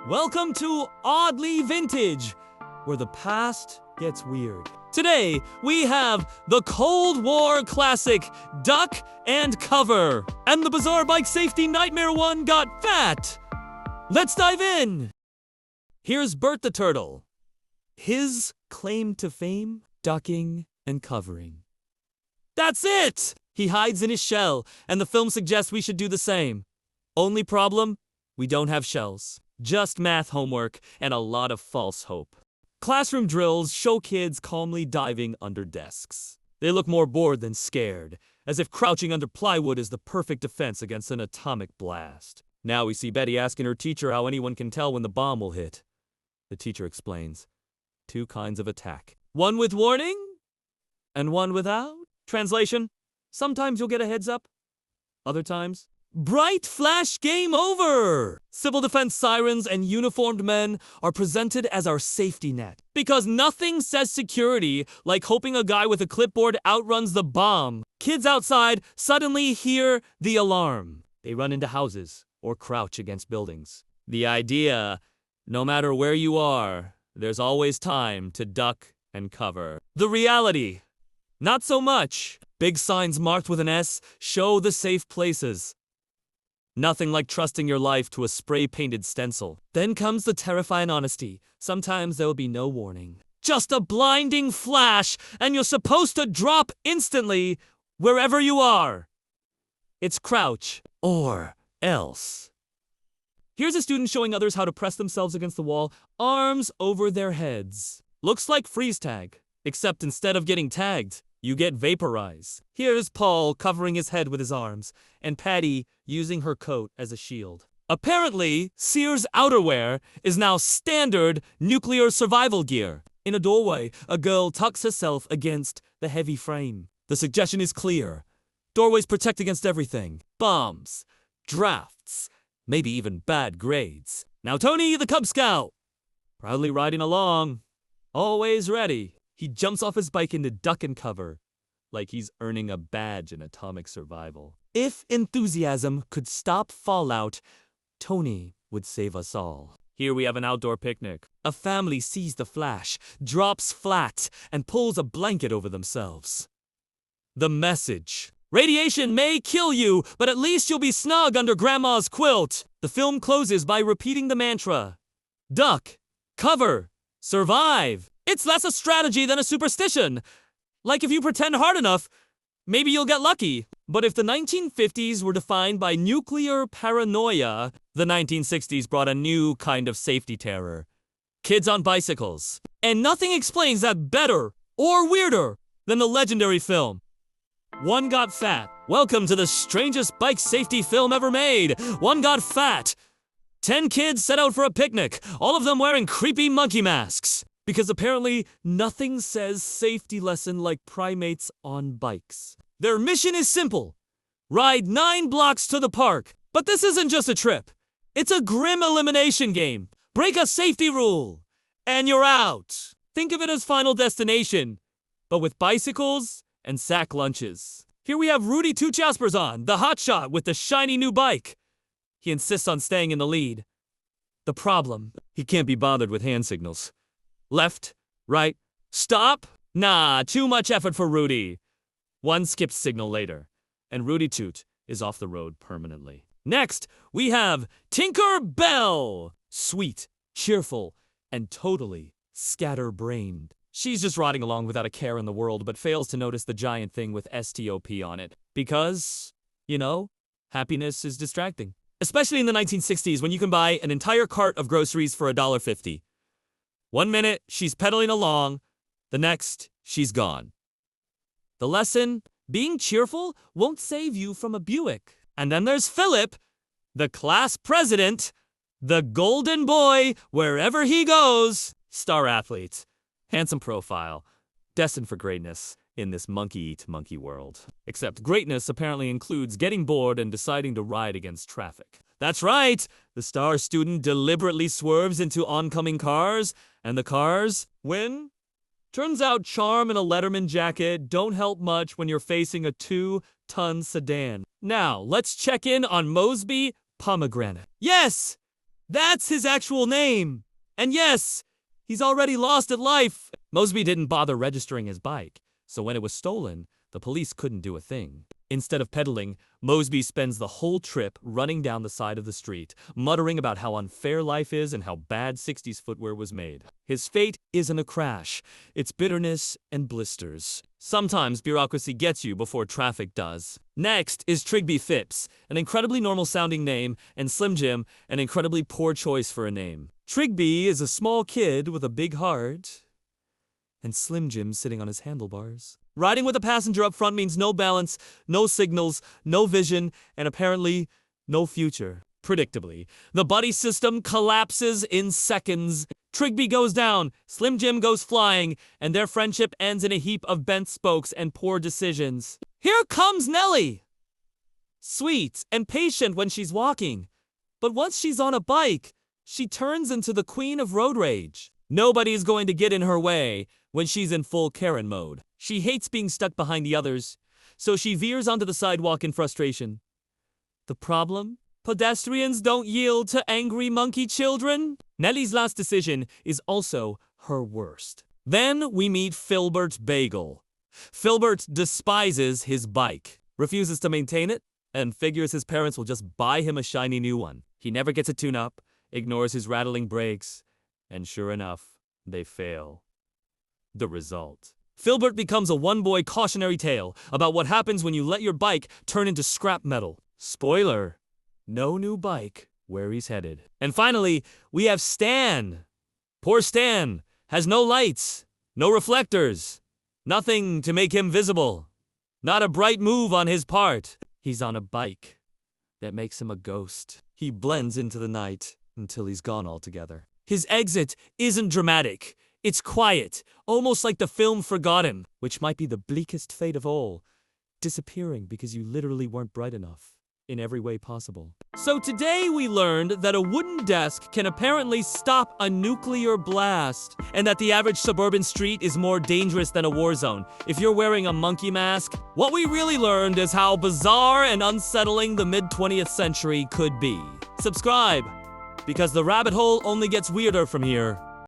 Welcome to Oddly Vintage, where the past gets weird. Today, we have the Cold War classic, Duck and Cover. And the bizarre bike safety nightmare one got fat. Let's dive in. Here's Bert the Turtle. His claim to fame, ducking and covering. That's it! He hides in his shell, and the film suggests we should do the same. Only problem? We don't have shells. Just math homework and a lot of false hope. Classroom drills show kids calmly diving under desks. They look more bored than scared, as if crouching under plywood is the perfect defense against an atomic blast. Now we see Betty asking her teacher how anyone can tell when the bomb will hit. The teacher explains. 2 kinds of attack. One with warning, and one without. Translation, sometimes you'll get a heads up. Other times, bright flash game over! Civil defense sirens and uniformed men are presented as our safety net. Because nothing says security like hoping a guy with a clipboard outruns the bomb. Kids outside suddenly hear the alarm. They run into houses or crouch against buildings. The idea, no matter where you are, there's always time to duck and cover. The reality, not so much. Big signs marked with an S show the safe places. Nothing like trusting your life to a spray-painted stencil. Then comes the terrifying honesty. Sometimes there will be no warning. Just a blinding flash, and you're supposed to drop instantly wherever you are. It's crouch or else. Here's a student showing others how to press themselves against the wall, arms over their heads. Looks like freeze tag, except instead of getting tagged, you get vaporized. Here's Paul covering his head with his arms, and Patty using her coat as a shield. Apparently, Sears outerwear is now standard nuclear survival gear. In a doorway, a girl tucks herself against the heavy frame. The suggestion is clear. Doorways protect against everything. Bombs, drafts, maybe even bad grades. Now Tony, the Cub Scout, proudly riding along, always ready. He jumps off his bike into duck and cover, like he's earning a badge in atomic survival. If enthusiasm could stop fallout, Tony would save us all. Here we have an outdoor picnic. A family sees the flash, drops flat, and pulls a blanket over themselves. The message. Radiation may kill you, but at least you'll be snug under Grandma's quilt. The film closes by repeating the mantra. Duck, cover, survive. It's less a strategy than a superstition. Like if you pretend hard enough, maybe you'll get lucky. But if the 1950s were defined by nuclear paranoia, the 1960s brought a new kind of safety terror. Kids on bicycles. And nothing explains that better or weirder than the legendary film. One Got Fat. Welcome to the strangest bike safety film ever made. One got fat. 10 kids set out for a picnic, all of them wearing creepy monkey masks. Because apparently nothing says safety lesson like primates on bikes. Their mission is simple. Ride 9 blocks to the park. But this isn't just a trip. It's a grim elimination game. Break a safety rule, and you're out. Think of it as Final Destination, but with bicycles and sack lunches. Here we have Rudy Two Jaspers on, the hotshot with the shiny new bike. He insists on staying in the lead. The problem, he can't be bothered with hand signals. Left, right, stop? Nah, too much effort for Rudy. One skipped signal later, and Rudy Toot is off the road permanently. Next, we have Tinker Bell. Sweet, cheerful, and totally scatterbrained. She's just riding along without a care in the world, but fails to notice the giant thing with STOP on it. Because, happiness is distracting. Especially in the 1960s when you can buy an entire cart of groceries for $1.50. 1 minute, she's pedaling along. The next, she's gone. The lesson, being cheerful won't save you from a Buick. And then there's Philip, the class president, the golden boy wherever he goes. Star athlete, handsome profile, destined for greatness in this monkey-eat-monkey world. Except greatness apparently includes getting bored and deciding to ride against traffic. That's right, the star student deliberately swerves into oncoming cars, and the cars win. Turns out charm and a Letterman jacket don't help much when you're facing a 2-ton sedan. Now, let's check in on Mosby Pomegranate. Yes! That's his actual name. And yes, he's already lost at life. Mosby didn't bother registering his bike, so when it was stolen, the police couldn't do a thing. Instead of pedaling, Mosby spends the whole trip running down the side of the street, muttering about how unfair life is and how bad 60s footwear was made. His fate isn't a crash, it's bitterness and blisters. Sometimes bureaucracy gets you before traffic does. Next is Trigby Phipps, an incredibly normal-sounding name, and Slim Jim, an incredibly poor choice for a name. Trigby is a small kid with a big heart, and Slim Jim sitting on his handlebars. Riding with a passenger up front means no balance, no signals, no vision, and apparently no future. Predictably, the buddy system collapses in seconds. Trigby goes down, Slim Jim goes flying, and their friendship ends in a heap of bent spokes and poor decisions. Here comes Nellie! Sweet and patient when she's walking, but once she's on a bike, she turns into the queen of road rage. Nobody's going to get in her way when she's in full Karen mode. She hates being stuck behind the others, so she veers onto the sidewalk in frustration. The problem? Pedestrians don't yield to angry monkey children? Nellie's last decision is also her worst. Then we meet Filbert Bagel. Filbert despises his bike, refuses to maintain it, and figures his parents will just buy him a shiny new one. He never gets a tune-up, ignores his rattling brakes, and sure enough, they fail. The result. Filbert becomes a one-boy cautionary tale about what happens when you let your bike turn into scrap metal. Spoiler, no new bike where he's headed. And finally, we have Stan. Poor Stan has no lights, no reflectors, nothing to make him visible. Not a bright move on his part. He's on a bike that makes him a ghost. He blends into the night until he's gone altogether. His exit isn't dramatic. It's quiet, almost like the film forgot him, which might be the bleakest fate of all, disappearing because you literally weren't bright enough in every way possible. So today we learned that a wooden desk can apparently stop a nuclear blast, and that the average suburban street is more dangerous than a war zone if you're wearing a monkey mask. What we really learned is how bizarre and unsettling the mid-20th century could be. Subscribe, because the rabbit hole only gets weirder from here.